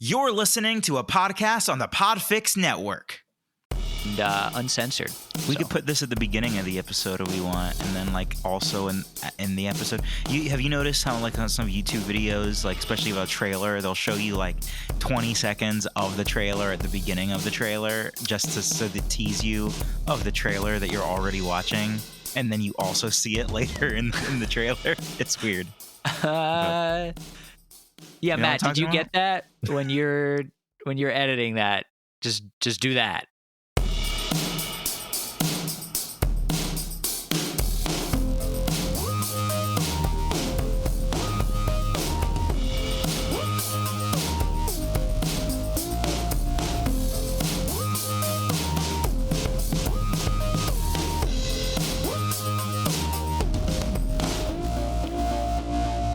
You're listening to a podcast on the Podfix Network. And uncensored. We could put this at the beginning of the episode if we want, and then like also in the episode. Have you noticed how like on some YouTube videos, like especially about a trailer, they'll show you like 20 seconds of the trailer at the beginning of the trailer, just so to tease you of the trailer that you're already watching, and then you also see it later in the trailer. It's weird. Yeah, Matt, did you get that when you're editing that? Just do that.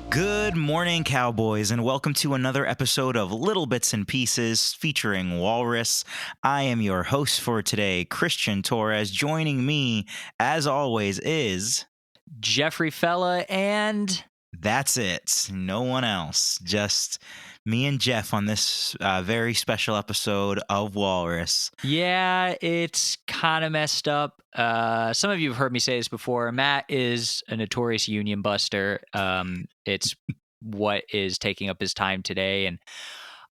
Good morning, Cowboys, and welcome to another episode of Little Bits and Pieces featuring Wallares. I am your host for today, Christian Torres. Joining me, as always, is Jeffrey Fella, and that's it. No one else. Just me and Geoff on this very special episode of Wallares. Yeah, it's kind of messed up. Some of you have heard me say this before. Matt is a notorious union buster. It's what is taking up his time today. And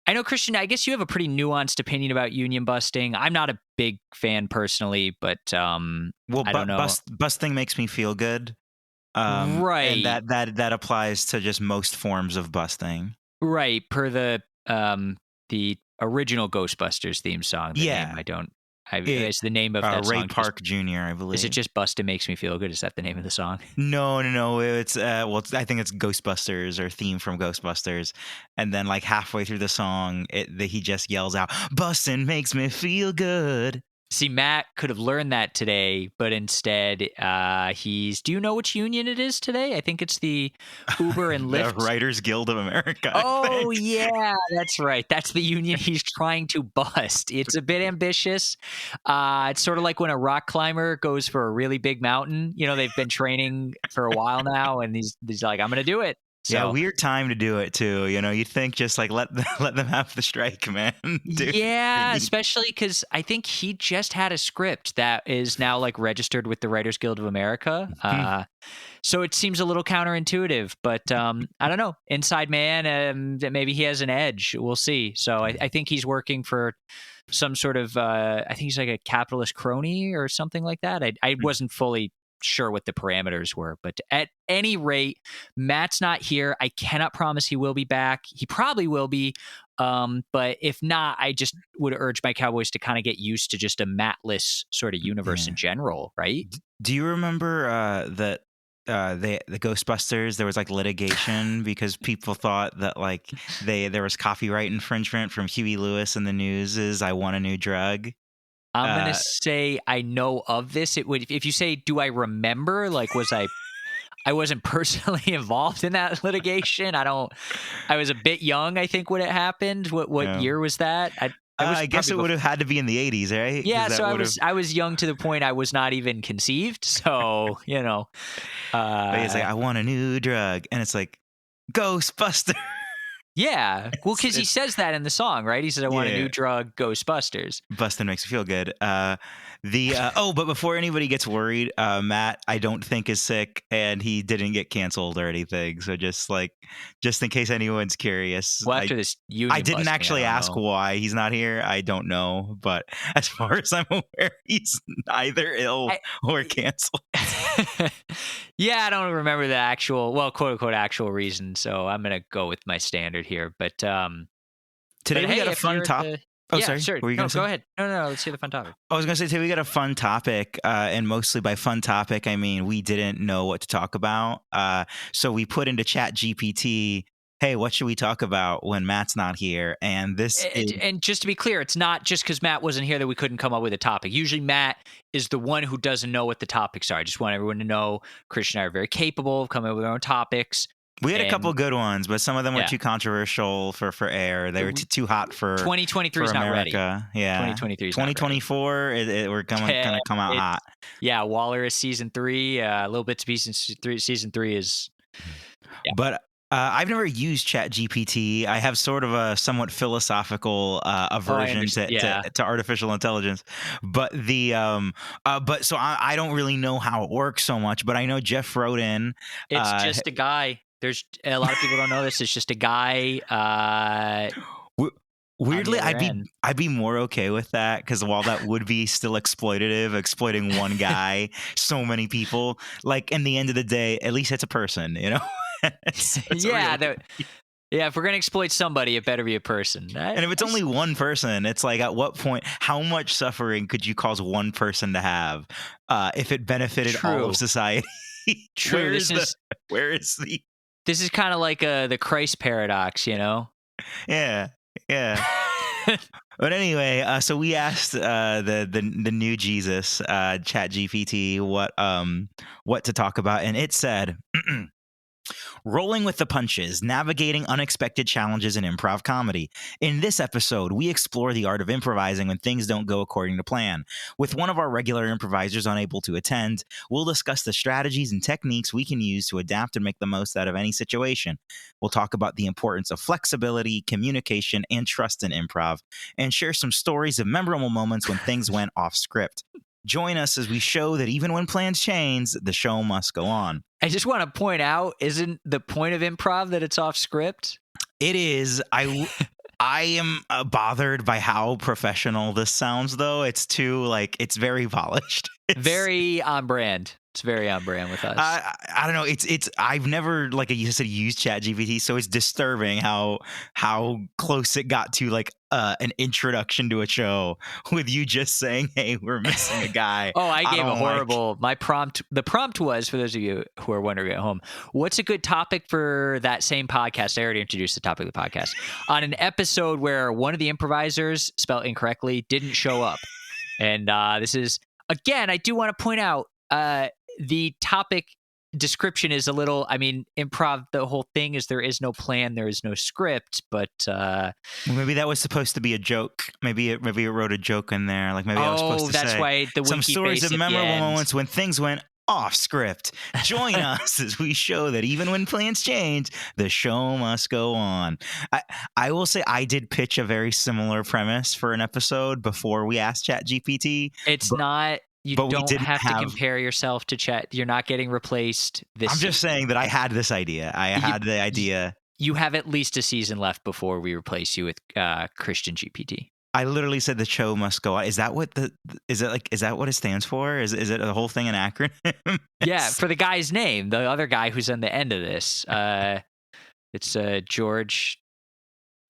I know, Christian, I guess you have a pretty nuanced opinion about union busting. I'm not a big fan personally, but I don't know. Busting makes me feel good. Right. And that applies to just most forms of busting. Right, per the original Ghostbusters theme song. It's the name of that Ray song. Park Jr., I believe. Is it just "Bustin' Makes Me Feel Good"? Is that the name of the song? No. It's I think it's Ghostbusters or theme from Ghostbusters, and then like halfway through the song, he just yells out, "Bustin' makes me feel good." See, Matt could have learned that today, but instead, do you know which union it is today? I think it's the Uber and Lyft. The Writers Guild of America. Oh, yeah, that's right. That's the union he's trying to bust. It's a bit ambitious. It's sort of like when a rock climber goes for a really big mountain. You know, they've been training for a while now, and he's like, I'm going to do it. So, yeah, weird time to do it too. You know, you'd think just like let them have the strike, man. Dude. Yeah, especially because I think he just had a script that is now like registered with the Writers Guild of America. So it seems a little counterintuitive, but I don't know. Inside man, maybe he has an edge. We'll see. So I think he's working for some sort of I think he's like a capitalist crony or something like that. I wasn't fully sure what the parameters were, but at any rate, Matt's not here. I cannot promise he will be back. He probably will be, but if not, I just would urge my Cowboys to kind of get used to just a Mattless sort of universe in general, right? Do you remember that the Ghostbusters, there was like litigation because people thought that like there was copyright infringement from Huey Lewis in the News's "I Want a New Drug"? I'm going to say I know of this. It would, if you say, do I remember? Like, I wasn't personally involved in that litigation. I was a bit young, I think, when it happened. What year was that? I guess it would have had to be in the 80s, right? Yeah, so I was young to the point I was not even conceived. So, you know. But he's like, I want a new drug. And it's like, Ghostbuster. Yeah, well, because he says that in the song, right? He says, I want a new drug, Ghostbusters. Bustin' makes me feel good. But before anybody gets worried, Matt, I don't think is sick, and he didn't get canceled or anything. So just in case anyone's curious. Well, after this union I didn't busting, actually ask why he's not here. I don't know. But as far as I'm aware, he's neither ill or canceled. Yeah, I don't remember the actual, quote unquote, actual reason. So I'm going to go with my standard here. But today we got a fun topic. Sorry. Sure. Go ahead. No. Let's hear the fun topic. I was going to say, today we got a fun topic, and mostly by fun topic, I mean we didn't know what to talk about. So we put into ChatGPT, hey, what should we talk about when Matt's not here? And and just to be clear, it's not just because Matt wasn't here that we couldn't come up with a topic. Usually Matt is the one who doesn't know what the topics are. I just want everyone to know Christian and I are very capable of coming up with our own topics. We had a couple of good ones, but some of them were too controversial for air. They were too hot for 2023 is not ready. Yeah, 2023 is 2024. We're going to come out hot. Yeah, Wallares season 3, a little bit to be season 3 is. Yeah. But I've never used ChatGPT. I have sort of a somewhat philosophical Oh, I aversion understand. Yeah, to artificial intelligence, but but so I don't really know how it works so much. But I know Geoff wrote in. it's Uh, just a guy. There's a lot of people don't know this. It's just a guy w- on the Weirdly, other end. I'd be more okay with that because while that would be still exploitative, exploiting one guy, so many people. Like in the end of the day, at least it's a person, you know. It's a real. Yeah, yeah. If we're gonna exploit somebody, it better be a person. And if it's only one person, it's like at what point, how much suffering could you cause one person to have if it benefited all of True, society? true. Where is the This is kind of like the Christ paradox, you know. yeah yeah. But anyway, so we asked the new Jesus ChatGPT what to talk about, and it said. Rolling with the punches, navigating unexpected challenges in improv comedy. In this episode, we explore the art of improvising when things don't go according to plan. With one of our regular improvisers unable to attend, we'll discuss the strategies and techniques we can use to adapt and make the most out of any situation. We'll talk about the importance of flexibility, communication, and trust in improv, and share some stories of memorable moments when things went off script. Join us as we show that even when plans change, the show must go on. I just want to point out, isn't the point of improv that it's off script? It is. I am bothered by how professional this sounds, though. It's too like it's very polished. Very on brand. It's very on brand with us. I don't know. It's. I've never like you said used ChatGPT, so it's disturbing how close it got to like an introduction to a show with you just saying, "Hey, we're missing a guy." Oh, I gave a don't like- horrible. My prompt. The prompt was, for those of you who are wondering at home, what's a good topic for that same podcast? I already introduced the topic of the podcast on an episode where one of the improvisers spelled incorrectly didn't show up, and this is again. I do want to point out the topic description is a little. I mean, improv. The whole thing is there is no plan, there is no script, but. Well, maybe that was supposed to be a joke. Maybe it wrote a joke in there. Like maybe I was supposed to that's say why the some winky stories face of at the memorable end. moments when things went off script. Join us as we show that even when plans change, the show must go on. I will say I did pitch a very similar premise for an episode before we asked ChatGPT. It's but, not. You but we don't didn't have to have. compare yourself to Chat. You're not getting replaced. I'm just saying that I had this idea. I had the idea. You have at least a season left before we replace you with Christian GPT. I literally said the show must go on. Is that what is that what it stands for? Is it the whole thing an acronym? Yeah, for the guy's name, the other guy who's on the end of this. It's George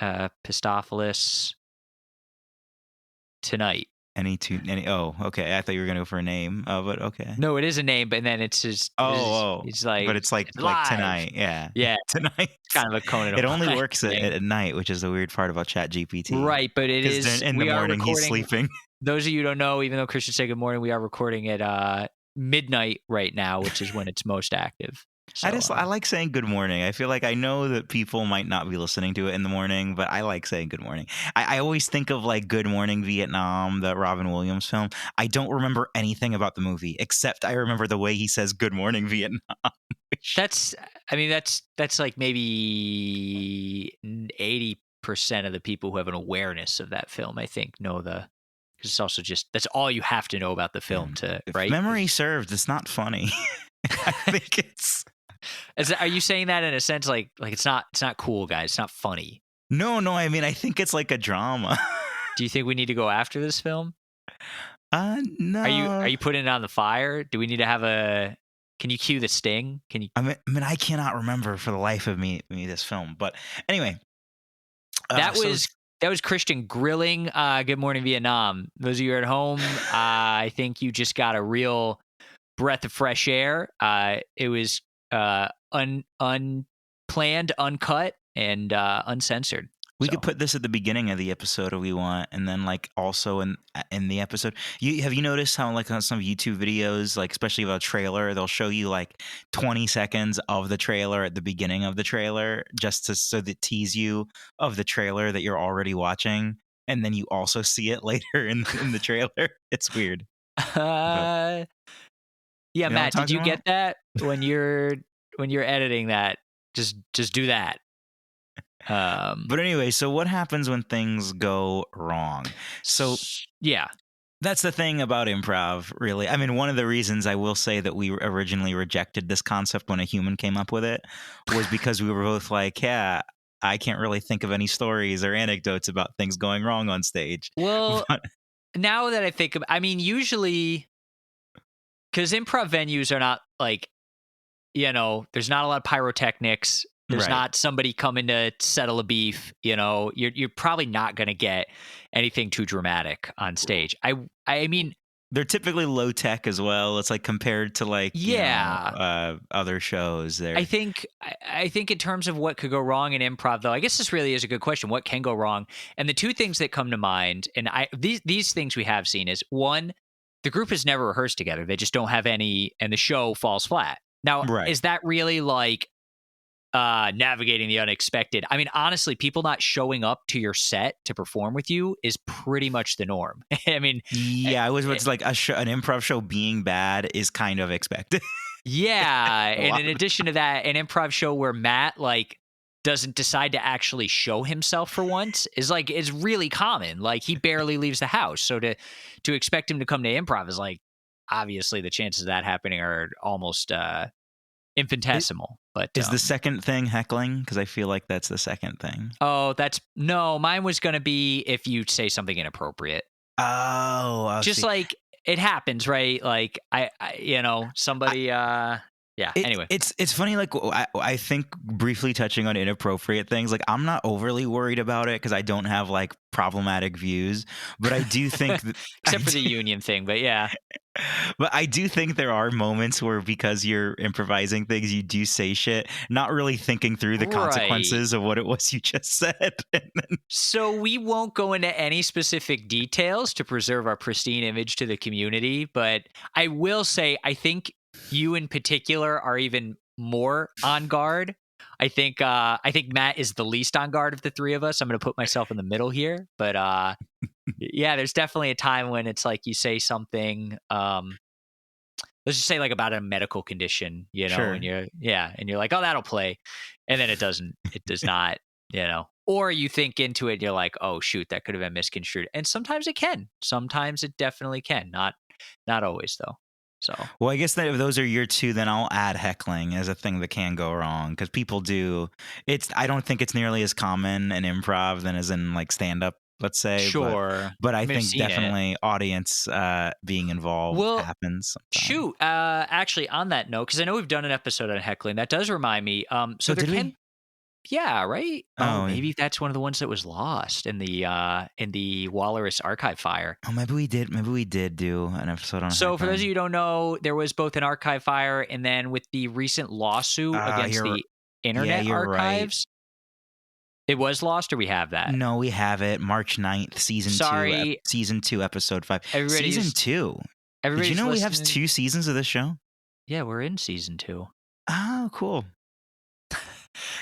Pistopoulos tonight. Oh, okay. I thought you were gonna go for a name. But okay. No, it is a name, but then it's just it's like, but it's like live. Tonight, yeah. Tonight. Kind of a Conan. It only works at night, which is the weird part about ChatGPT. Right, but it is in the morning he's sleeping. Those of you who don't know, even though Christian said good morning, we are recording at midnight right now, which is when it's most active. So, I like saying good morning. I feel like I know that people might not be listening to it in the morning, but I like saying good morning. I always think of like Good Morning Vietnam, the Robin Williams film. I don't remember anything about the movie except I remember the way he says good morning Vietnam. That's like maybe 80% of the people who have an awareness of that film, I think, know because it's also just that's all you have to know about the film right? If memory serves, it's not funny. I think it's. Are you saying that in a sense like it's not cool, guys? It's not funny. No. I mean, I think it's like a drama. Do you think we need to go after this film? No. Are you putting it on the fire? Do we need to have a? Can you cue the sting? Can you? I mean, I cannot remember for the life of me this film. But anyway, that was Christian grilling. Good Morning Vietnam. Those of you at home, I think you just got a real breath of fresh air. It was unplanned, uncut, and uncensored. We could put this at the beginning of the episode if we want, and then like also in the episode. Have you noticed how like on some YouTube videos, like especially about a trailer, they'll show you like 20 seconds of the trailer at the beginning of the trailer, just so that tease you of the trailer that you're already watching, and then you also see it later in the trailer. It's weird. Yeah, Matt, did you get that when you're editing that? Just do that. But anyway, so what happens when things go wrong? So Yeah. that's the thing about improv, really. I mean, one of the reasons I will say that we originally rejected this concept when a human came up with it was because we were both like, yeah, I can't really think of any stories or anecdotes about things going wrong on stage. Well, But now that I think I mean, usually, because improv venues are not like, there's not a lot of pyrotechnics. There's right. not somebody coming to settle a beef. You're probably not going to get anything too dramatic on stage. I mean, They're typically low tech as well. It's like compared to like, yeah. other shows I there. think I think in terms of what could go wrong in improv, though, I guess this really is a good question. What can go wrong? And the two things that come to mind, and these things we have seen is one, the group has never rehearsed together. They just don't have any, and the show falls flat. Now, Right. is that really like navigating the unexpected? I mean, honestly, people not showing up to your set to perform with you is pretty much the norm. I mean, eh, Yeah, I was eh, it's like an improv show being bad is kind of expected. yeah, A and lot in of addition to that, an improv show where Matt like doesn't decide to actually show himself for once is really common. Like he barely leaves the house, so to expect him to come to improv is like obviously the chances of that happening are almost it infinitesimal. But is the second thing heckling because I feel like that's the second thing. oh, that's no, mine was gonna be if you say something inappropriate. Oh, I Just see. like it happens, right? Like I, somebody yeah, anyway. it's funny. Like I think briefly touching on inappropriate things. Like I'm not overly worried about it because I don't have like problematic views. But I do think that I Except for the do, union thing, but yeah. but I do think there are moments where because you're improvising things, you do say shit, not really thinking through the Right. consequences of what it was you just said. And then, So we won't go into any specific details to preserve our pristine image to the community, but I will say I think you in particular are even more on guard. I think Matt is the least on guard of the three of us. I'm going to put myself in the middle here, but yeah, there's definitely a time when it's like you say something let's just say like about a medical condition, sure. and you're like, "Oh, that'll play." And then it does not, Or you think into it, you're like, "Oh, shoot, that could have been misconstrued." And sometimes it can. Sometimes it definitely can. Not always though. So, Well, I guess that if those are your two, then I'll add heckling as a thing that can go wrong because people do. I don't think it's nearly as common in improv than as in like stand up, let's say. But sure. but I I may have think seen it. definitely audience being involved Well, happens sometimes. shoot, actually on that note, cuz I know we've done an episode on heckling. That does remind me so Oh, there did can we? Yeah, right? Oh, Oh, maybe that's one of the ones that was lost in the Wallares archive fire. oh, maybe we did. Maybe we did do an episode on So for those of you heckling. who don't know, there was both an archive fire and then with the recent lawsuit against You're the yeah, internet you're right. archives, it was lost or we have that. No, we have it. March 9th, Sorry, season 2, episode 5. everybody Season who's 2. Did you know we have listening. 2 seasons of this show? Yeah, we're in season 2. Oh, cool.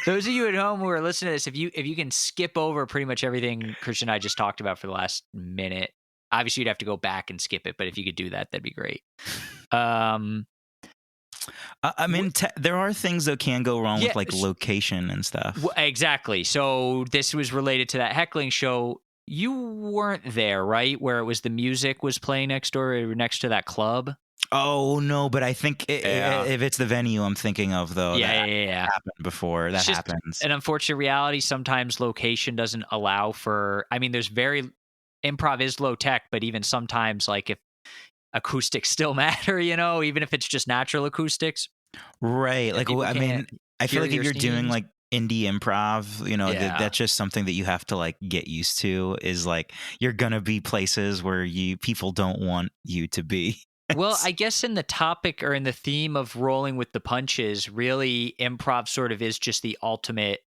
Those of you at home who are listening to this, if you can skip over pretty much everything Christian and I just talked about for the last minute, obviously you'd have to go back and skip it, but if you could do that, that'd be great. Um, I wh- mean, there are things that can go wrong yeah, with like location and stuff. exactly. So this was related to that heckling show. You weren't there, right? Where it was the music was playing next door, or next to that club. Oh no, but I think Yeah, if it's the venue I'm thinking of, though, yeah, that yeah, yeah, yeah. happened before. That It's just happens. an unfortunate reality. Sometimes location doesn't allow for. I mean, there's very improv is low tech, but even sometimes, like if acoustics still matter, even if it's just natural acoustics, Right. and Like, people I can't mean, I feel hear like if your you're doing scenes. like indie improv, Yeah. that's just something that you have to like get used to. Is like you're gonna be places where you people don't want you to be. Well, It's- I guess in the topic or in the theme of rolling with the punches, really improv sort of is just the ultimate.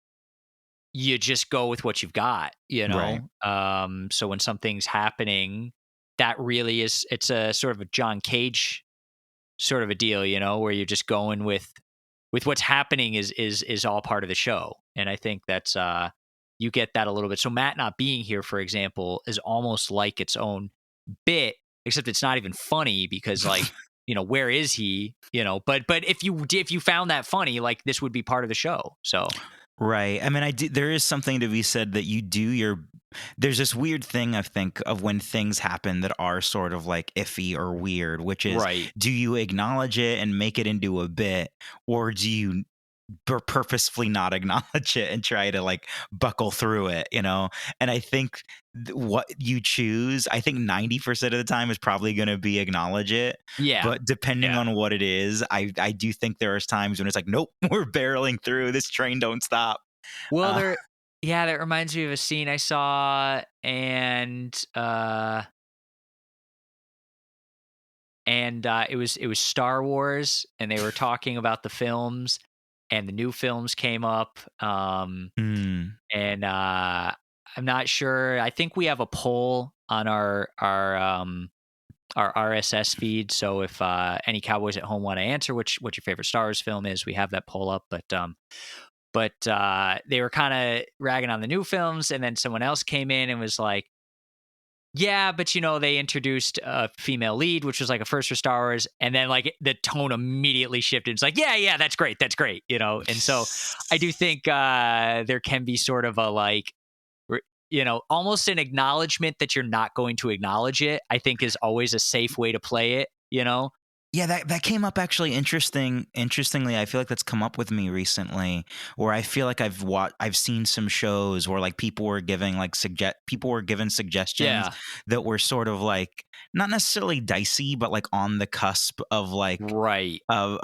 You just go with what you've got, right. So when something's happening, that really is it's a sort of a John Cage sort of a deal, where you're just going with what's happening is all part of the show. And I think that's you get that a little bit. So Matt not being here, for example, is almost like its own bit, except it's not even funny because like where is he? But if you found that funny, like this would be part of the show. So Right. I mean, there is something to be said that there's this weird thing I think of when things happen that are sort of like iffy or weird, which is, right. do you acknowledge it and make it into a bit, or do you purposefully not acknowledge it and try to like buckle through it, And I think what you choose, I think 90% of the time is probably going to be acknowledge it. Yeah. But depending Yeah. on what it is, I do think there is times when it's like, nope, we're barreling through. This train don't stop. Well, Uh, that reminds me of a scene I saw, and it was Star Wars, and they were talking about the films, and the new films came up, hmm. and I'm not sure. I think we have a poll on our RSS feed. So if any cowboys at home want to answer what your favorite Star Wars film is, we have that poll up. But they were kind of ragging on the new films, and then someone else came in and was like, yeah, but they introduced a female lead, which was like a first for Star Wars, and then like the tone immediately shifted. It's like, yeah, that's great, And so I do think there can be sort of a like, almost an acknowledgement that you're not going to acknowledge it. I think is always a safe way to play it. Yeah, that came up actually interestingly, I feel like that's come up with me recently, where I feel like I've seen some shows where like people were given suggestions Yeah, that were sort of like not necessarily dicey, but like on the cusp of like right. of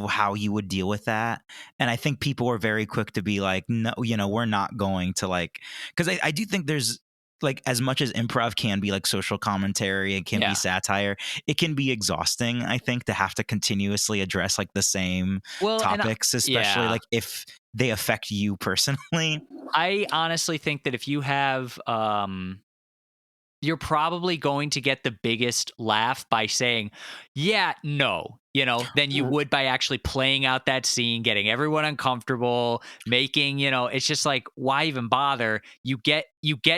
how you would deal with that. And I think people were very quick to be like, no, we're not going to like, because I do think there's like, as much as improv can be like social commentary and can be Yeah. satire, it can be exhausting, I think, to have to continuously address like the same Well, topics, especially yeah, like if they affect you personally. I honestly think that if you have you're probably going to get the biggest laugh by saying, yeah, no, than you would by actually playing out that scene, getting everyone uncomfortable, making, it's just like, why even bother? You get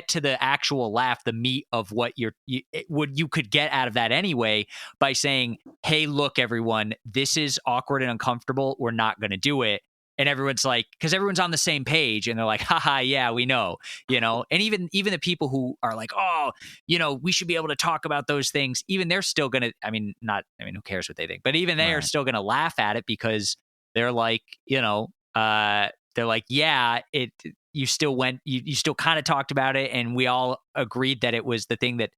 to the actual laugh, the meat of what you could get out of that anyway by saying, hey, look, everyone, this is awkward and uncomfortable. We're not going to do it. And everyone's like, because everyone's on the same page and they're like, haha, yeah, we know, and even the people who are like, oh, we should be able to talk about those things. Even they're still going to, who cares what they think? But even they are Right. still going to laugh at it because they're like, they're like, yeah, you still went, you still kind of talked about it. And we all agreed that it was the thing that,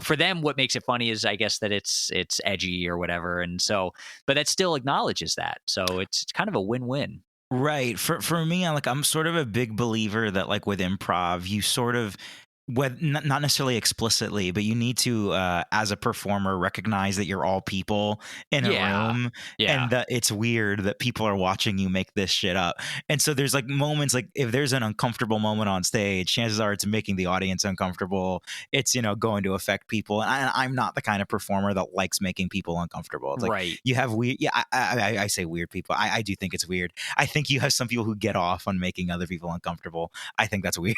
for them, what makes it funny is, I guess, that it's edgy or whatever. And so, but that still acknowledges that. So it's kind of a win-win. Right. For me, I'm sort of a big believer that like with improv, you sort of not necessarily explicitly, but you need to as a performer recognize that you're all people in a Yeah. room, Yeah. and that it's weird that people are watching you make this shit up. And so there's like moments, like if there's an uncomfortable moment on stage, chances are it's making the audience uncomfortable. It's going to affect people, and I'm not the kind of performer that likes making people uncomfortable. It's like Right. you have weird, yeah, I say weird people. I do think it's weird. I think you have some people who get off on making other people uncomfortable. I think that's weird.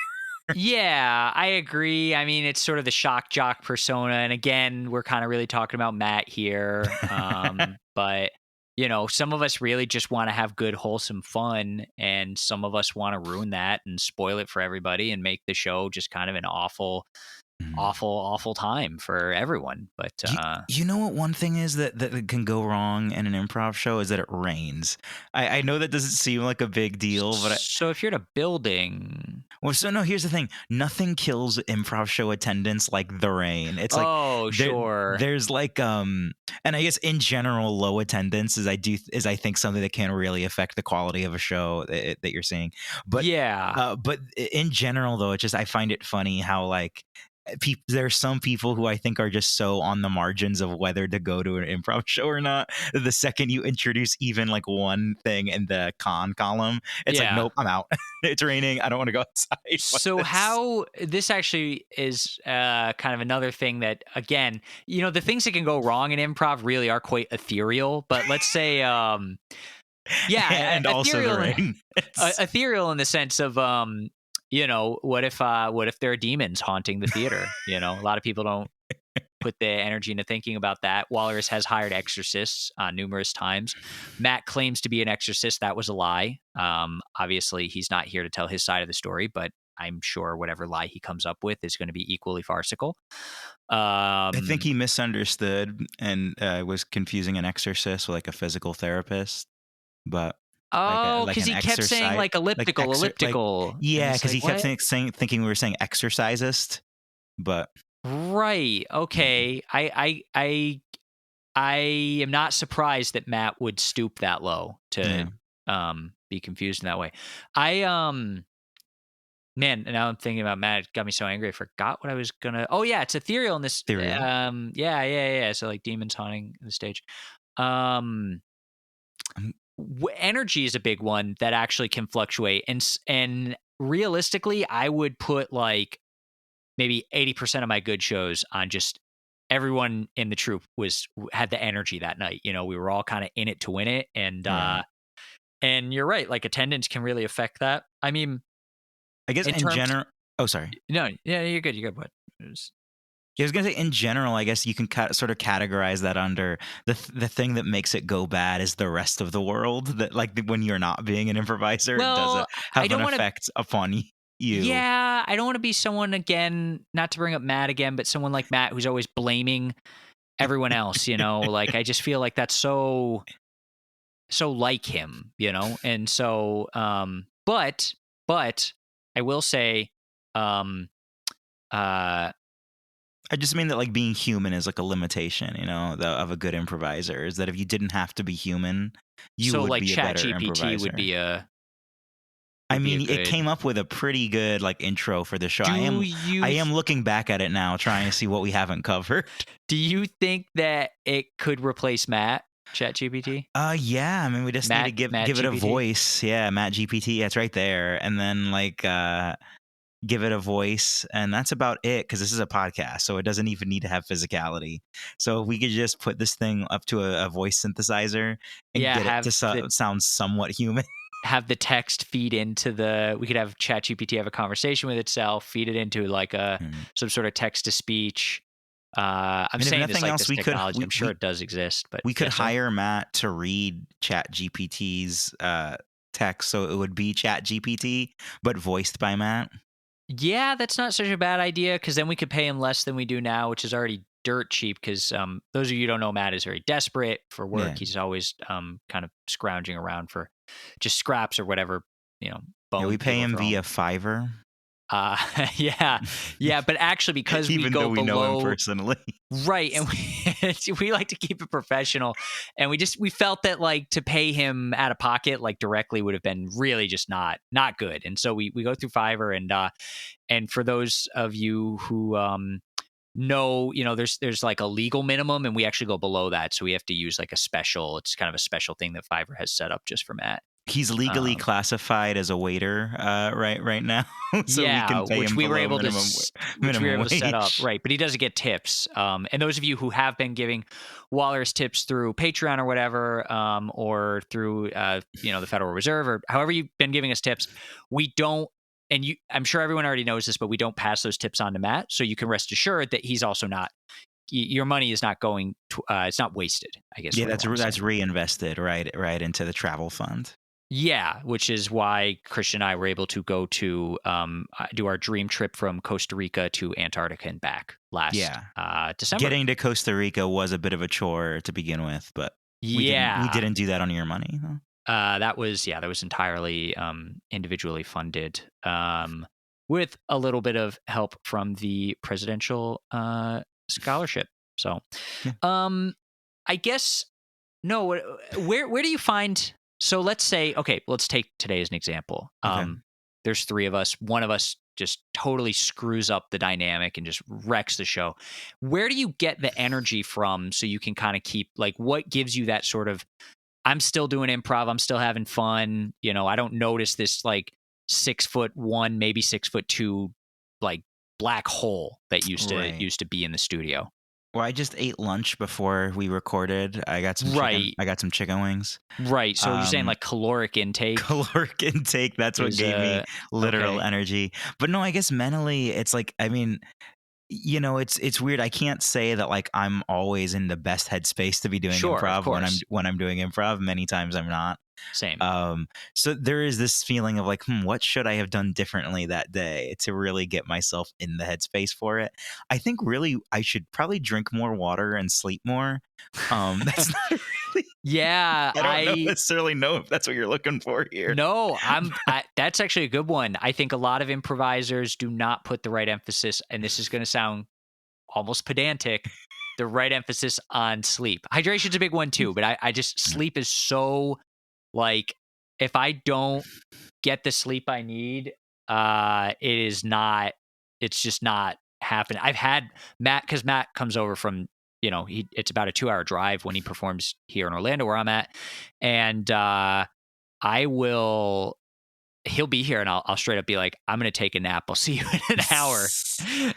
Yeah, I agree. I mean, it's sort of the shock jock persona. And again, we're kind of really talking about Matt here. But, some of us really just want to have good, wholesome fun. And some of us want to ruin that and spoil it for everybody and make the show just kind of an awful, awful, awful time for everyone. But You know what one thing is that can go wrong in an improv show is that it rains. I know that doesn't seem like a big deal, but so if you're in a building. so no, here's the thing. Nothing kills improv show attendance like the rain. It's like Oh, there sure. there's like and I guess in general low attendance is I think something that can really affect the quality of a show that you're seeing. But Yeah. but in general though, it's just I find it funny how like there are some people who I think are just so on the margins of whether to go to an improv show or not. The second you introduce even like one thing in the con column, it's like, Yeah. nope, I'm out. It's raining. I don't want to go outside. Fuck So this. how this actually is kind of another thing that, again, the things that can go wrong in improv really are quite ethereal. But let's say, yeah, And also the ethereal, rain. ethereal in the sense of, what if there are demons haunting the theater? A lot of people don't. put the energy into thinking about that. Wallares has hired exorcists numerous times. Matt claims to be an exorcist. That was a lie. Obviously, he's not here to tell his side of the story, but I'm sure whatever lie he comes up with is going to be equally farcical. I think he misunderstood and was confusing an exorcist with like a physical therapist, but Oh, like because an he kept saying exercise, like elliptical, elliptical. And yeah, it's because like, he kept what? thinking we were saying exercisist, but Right. Okay. I am not surprised that Matt would stoop that low to yeah, be confused in that way. I man, now I'm thinking about Matt. It got me so angry. I forgot what I was gonna. Oh yeah, it's ethereal in this. ethereal. Yeah. So like demons haunting the stage. Um, Um, energy is a big one that actually can fluctuate, and realistically, I would put like maybe 80% of my good shows on just everyone in the troupe had the energy that night. You know, we were all kind of in it to win it, Right. and you're right. Like attendance can really affect that. I mean, I guess in in terms. general. Oh, sorry. No, yeah, you're good. You're good. What? It was- Yeah, I was gonna say in general, I guess you can sort of categorize that under the thing that makes it go bad is the rest of the world. That like when you're not being an improviser, it doesn't Well, I have an don't want to. effect upon you. Yeah, I don't want to be someone again. Not to bring up Matt again, but someone like Matt who's always blaming everyone else. You know, like I just feel like that's so like him. You know, and so but I will say, um, uh, I just mean that like being human is like a limitation, of a good improviser. Is that if you didn't have to be human, you so would like be a Chat better GPT improviser. I would be a mean, it good. came up with a pretty good like intro for the show. Do I you am looking back at it now, trying to see what we haven't covered. do you think that it could replace Matt ChatGPT? Yeah. I mean, we just need to Matt give it a GPT? voice. Yeah, Matt GPT. It's right there, and then like give it a voice, and that's about it. Because this is a podcast, so it doesn't even need to have physicality. So if we could just put this thing up to a voice synthesizer and Yeah, get it to sound somewhat human. have the text feed into we could have ChatGPT have a conversation with itself, feed it into like Mm. some sort of text to speech. I'm And if saying this nothing like else, this technology. I'm sure we it does exist, but we could yes, sir. hire Matt to read Chat GPT's text, so it would be Chat GPT but voiced by Matt. Yeah, that's not such a bad idea because then we could pay him less than we do now, which is already dirt cheap. Because those of you who don't know, Matt is very desperate for work. Yeah. He's always kind of scrounging around for just scraps or whatever, you know, Yeah, we bone pay people him throw him. via Fiverr. Uh, yeah, yeah, but actually, because we Even though go we know him below, personally. right, and we like to keep it professional, and we felt that like to pay him out of pocket like directly would have been really just not good, and so we go through Fiverr, and for those of you who know, there's like a legal minimum, and we actually go below that, so we have to use like it's kind of a special thing that Fiverr has set up just for Matt. He's legally Um, classified as a waiter right now, so we Yeah, can pay him below which we were minimum able to set up, wage. right? But he doesn't get tips. And those of you who have been giving Wallares tips through Patreon or whatever, or through the Federal Reserve or however you've been giving us tips, we don't. And I'm sure everyone already knows this, but we don't pass those tips on to Matt, so you can rest assured that he's also not. Your money is not going. It's not wasted. I guess Yeah, what I want to say. that's reinvested right into the travel fund. Yeah, which is why Christian and I were able to go to do our dream trip from Costa Rica to Antarctica and back last Yeah. December. Getting to Costa Rica was a bit of a chore to begin with, but we Yeah, didn't do that on your money, though. that was entirely individually funded, with a little bit of help from the presidential scholarship. So, Yeah. I guess no. Where do you find? So let's say, okay, let's take today as an example. Okay. There's three of us. One of us just totally screws up the dynamic and just wrecks the show. Where do you get the energy from so you can kind of keep like what gives you that sort of I'm still doing improv, I'm still having fun, I don't notice this like 6'1", maybe 6'2", like black hole that Right. used to be in the studio. Well, I just ate lunch before we recorded. I got some chicken. Right. I got some chicken wings. Right. So you're saying like caloric intake Caloric intake. That's what is gave me literal okay. energy. But no, I guess mentally, it's like, I mean, It's weird. I can't say that like I'm always in the best headspace to be doing Sure, of improv course. when I'm doing improv. Many times I'm not. Same. So there is this feeling of like, what should I have done differently that day to really get myself in the headspace for it? I think really I should probably drink more water and sleep more. That's not really. Yeah, I don't necessarily know if that's what you're looking for here. No, that's actually a good one. I think a lot of improvisers do not put the right emphasis, and this is going to sound almost pedantic, the right emphasis on sleep. Hydration's a big one too, but I just sleep is so like if I don't get the sleep I need, it's just not happening. I've had Matt because Matt comes over from it's about a 2-hour drive when he performs here in Orlando where I'm at, and I will he'll be here and I'll straight up be like, I'm gonna take a nap. I'll see you in an hour.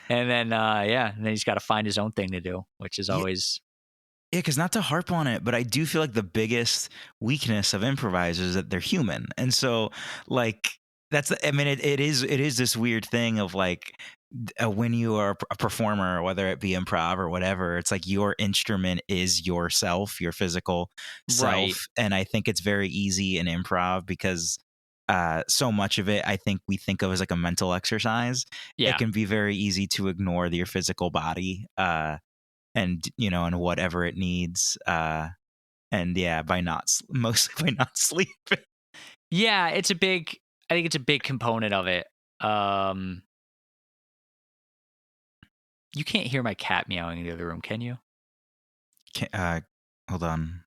And then and then he's got to find his own thing to do, which is Yeah, always because not to harp on it, but I do feel like the biggest weakness of improvisers is that they're human, and so like I mean, it is this weird thing of like when you are a performer, whether it be improv or whatever, it's like your instrument is yourself, your physical right. self, and I think it's very easy in improv because so much of it I think we think of as like a mental exercise. It Yeah. can be very easy to ignore your physical body. And whatever it needs and yeah, mostly by not sleeping. Yeah, I think it's a big component of it. Um you can't hear my cat meowing in the other room, can you? Hold on,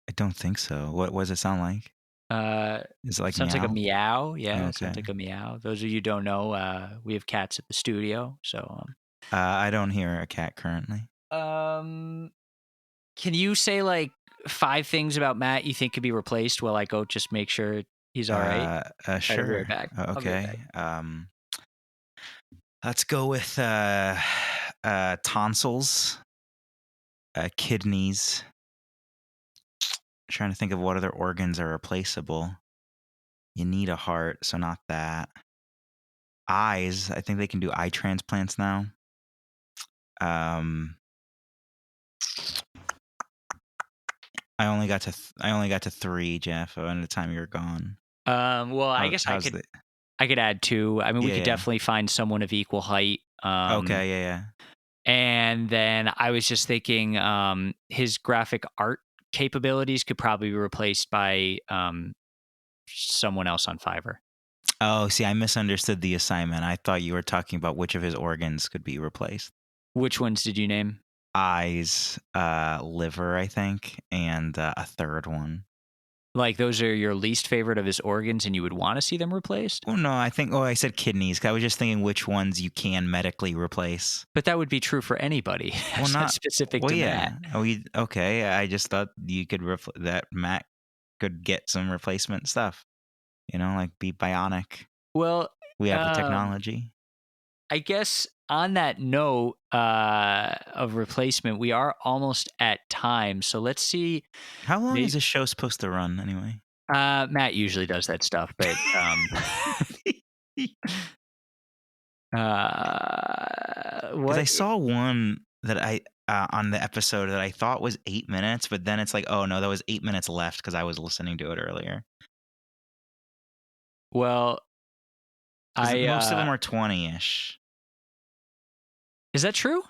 I don't think so. What does it sound like? Uh Is it like sounds like a meow? meow. Yeah, it sounds Okay. like a meow. Those of you who don't know, we have cats at the studio. So I don't hear a cat currently. can you say like 5 things about Matt you think could be replaced while I go just make sure he's all right? All right, I'll be right Sure. back. I'll be right back. Okay. Let's go with tonsils, kidneys. Trying to think of what other organs are replaceable. You need a heart, so not that. Eyes, I think they can do eye transplants now. Um, I only got to 3, Jeff. By the time you're gone. Well, I guess How's the? I could add 2. I mean, we Yeah, could yeah. definitely find someone of equal height. Okay, yeah, yeah. And then I was just thinking his graphic art capabilities could probably be replaced by someone else on Fiverr. Oh, see, I misunderstood the assignment. I thought you were talking about which of his organs could be replaced. Which ones did you name? Eyes, liver, I think, and a third one. Like those are your least favorite of his organs and you would want to see them replaced? Oh no, I said kidneys. 'Cause I was just thinking which ones you can medically replace. But that would be true for anybody. Well, That's not not. specific Well, to yeah. Matt. Okay. I just thought you could that Matt could get some replacement stuff. Like be bionic. Well, We have the um, technology. I guess on that note of replacement, we are almost at time. So let's see. How long is Maybe, this show supposed to run anyway? Matt usually does that stuff, but Because I what? saw one that I on the episode that I thought was 8 minutes, but then it's like, oh no, that was 8 minutes left because I was listening to it earlier. Well, Because I most of them are 20-ish. is that true?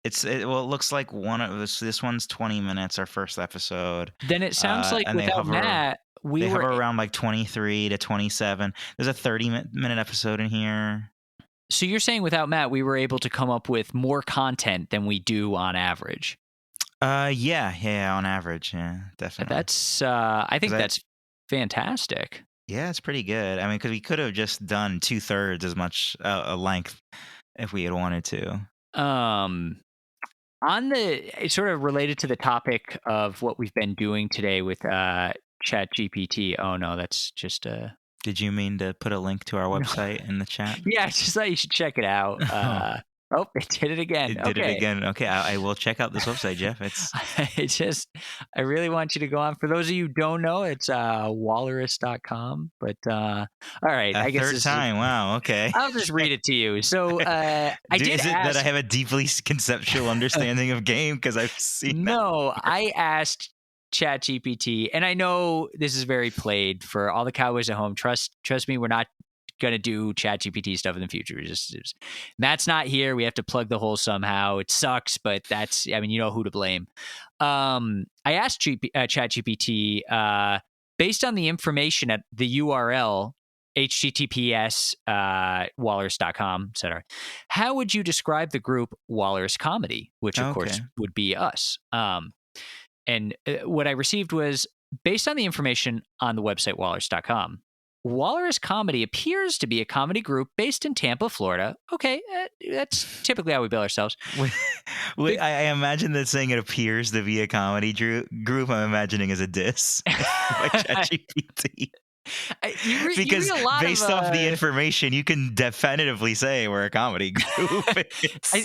Well, it looks like one of this one's 20 minutes, our first episode, Then it sounds like and without Matt, we they were hover around like 23 to 27. There's a 30-minute episode in here. so you're saying without Matt, we were able to come up with more content than we do on average. Yeah, on average, yeah, definitely. That's I think 'Cause that's fantastic. yeah, it's pretty good. I mean, because we could have just done 2/3 as much a length if we had wanted to. Um on the it's sort of related to the topic of what we've been doing today with chat gpt. Oh no, that's just Did you mean to put a link to our website in the chat? yeah, I just thought you should check it out. Oh, it did it again. It did it Okay. again. Okay, I will check out this website, Geoff. It's I really want you to go on. For those of you who don't know, it's Wallares.com. But all right, a I guess third this is. time. Wow. Okay. I'll just read it to you. So I did Is it that I ask. have a deeply conceptual understanding of game because I've seen that? No, I asked ChatGPT, and I know this is very played for all the cowboys at home. Trust me, we're not gonna do ChatGPT stuff in the future. Matt's not here. We have to plug the hole somehow. It sucks, but that's, I mean, you know who to blame. I asked ChatGPT based on the information at the URL https wallers.com, etc. How would you describe the group Wallares Comedy, which of course Okay. would be us? And what I received was based on the information on the website Wallares.com. Wallares Comedy appears to be a comedy group based in Tampa, Florida. Okay, that's typically how we bill ourselves. Wait, I imagine that saying it appears to be a comedy group. I'm imagining as a diss by ChatGPT. Because you read a lot based of, off the information, you can definitively say we're a comedy group.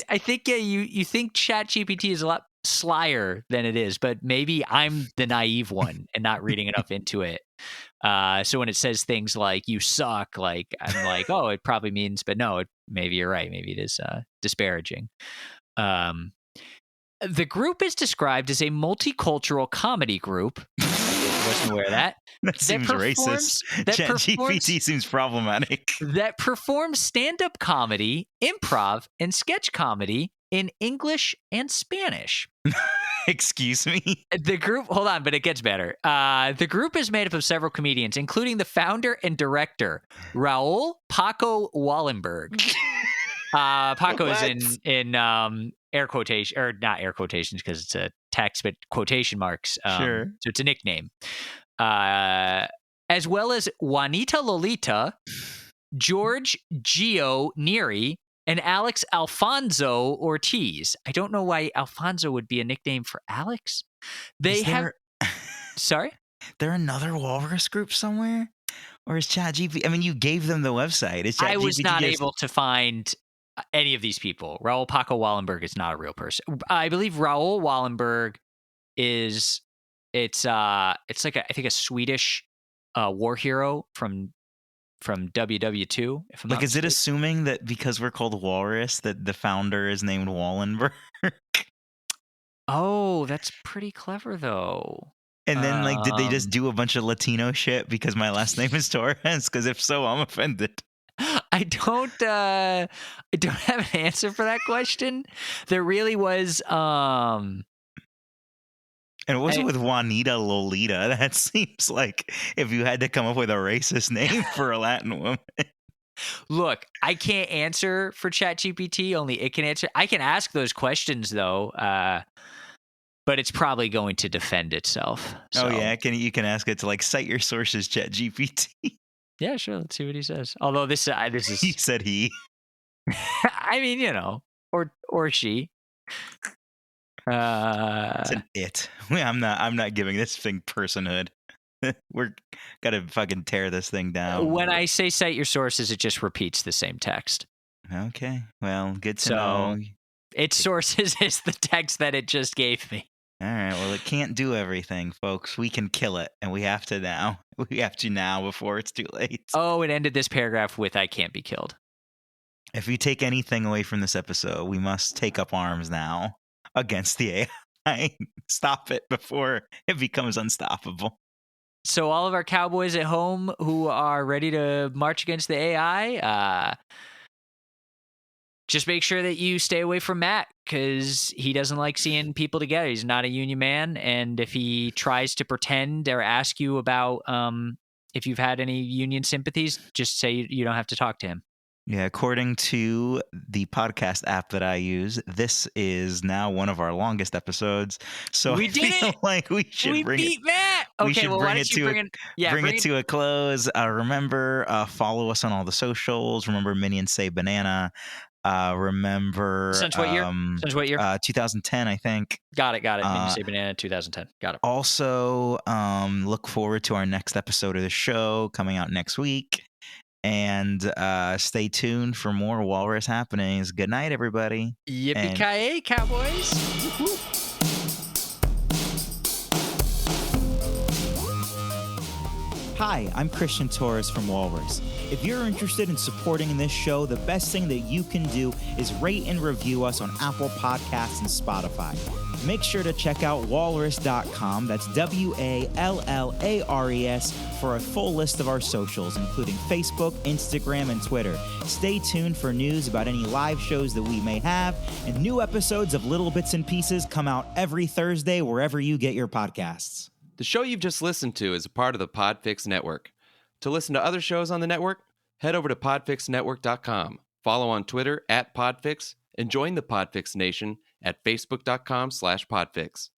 I think you think ChatGPT is a lot slyer than it is, but maybe I'm the naive one and not reading enough into it. So when it says things like "you suck," like I'm like, oh, it probably means, but no, maybe you're right. Maybe it is disparaging. The group is described as a multicultural comedy group. I wasn't aware of that. That seems racist. ChatGPT seems problematic. That performs stand-up comedy, improv, and sketch comedy in English and Spanish. Excuse me? The group, hold on, but it gets better. The group is made up of several comedians, including the founder and director, Raul Paco Wallenberg. Paco is in air quotation, or not air quotations because it's a text, but quotation marks. Sure. So it's a nickname. As well as Juanita Lolita, George Gio Neri, and Alex Alfonso Ortiz. I don't know why Alfonso would be a nickname for Alex. Sorry? There another Walrus group somewhere? Or is ChatGPT? I mean, you gave them the website. I was not able to find any of these people. Raul Paco Wallenberg is not a real person. I believe Raul Wallenberg is it's like I think a Swedish war hero from WW2. If I'm like, not is it mistaken. assuming that because we're called Walrus that the founder is named Wallenberg? Oh, that's pretty clever though. And then, like, did they just do a bunch of Latino shit because my last name is Torres? Because if so, I'm offended. I don't have an answer for that question. There really was And it wasn't with Juanita Lolita. That seems like if you had to come up with a racist name for a Latin woman. Look, I can't answer for ChatGPT. Only it can answer. I can ask those questions though, but it's probably going to defend itself. So. Oh yeah, you can ask it to like cite your sources, ChatGPT. Yeah, sure. Let's see what he says. Although this is He said he. I mean, you know, or she. It's an it. I'm not giving this thing personhood. We're gotta fucking tear this thing down. When I say cite your sources, it just repeats the same text. Okay. Well, good to know. Its sources is the text that it just gave me. All right. Well, it can't do everything, folks. We can kill it, and we have to now. We have to now before it's too late. Oh, it ended this paragraph with "I can't be killed." If you take anything away from this episode, we must take up arms now against the AI. Stop it before it becomes unstoppable. So all of our cowboys at home who are ready to march against the AI, just make sure that you stay away from Matt because he doesn't like seeing people together. He's not a union man. And if he tries to pretend or ask you about if you've had any union sympathies, just say you don't have to talk to him. Yeah, according to the podcast app that I use, this is now one of our longest episodes. So we did it. Like we should bring beat it. Matt. Okay, well, why don't you bring it to a close. Remember, follow us on all the socials. Remember, Minions Say Banana. Remember, since what year? 2010, I think. Got it. Minions Say Banana, 2010. Got it. Also, look forward to our next episode of the show coming out next week. And stay tuned for more Walrus happenings. Good night, everybody. Yippee-ki-yay, cowboys! Hi, I'm Christian Torres from Wallares. If you're interested in supporting this show, the best thing that you can do is rate and review us on Apple Podcasts and Spotify. Make sure to check out Wallares.com, that's Wallares, for a full list of our socials, including Facebook, Instagram, and Twitter. Stay tuned for news about any live shows that we may have, and new episodes of Little Bits and Pieces come out every Thursday wherever you get your podcasts. The show you've just listened to is a part of the Podfix Network. To listen to other shows on the network, head over to podfixnetwork.com, follow on Twitter @Podfix, and join the Podfix Nation at facebook.com/Podfix.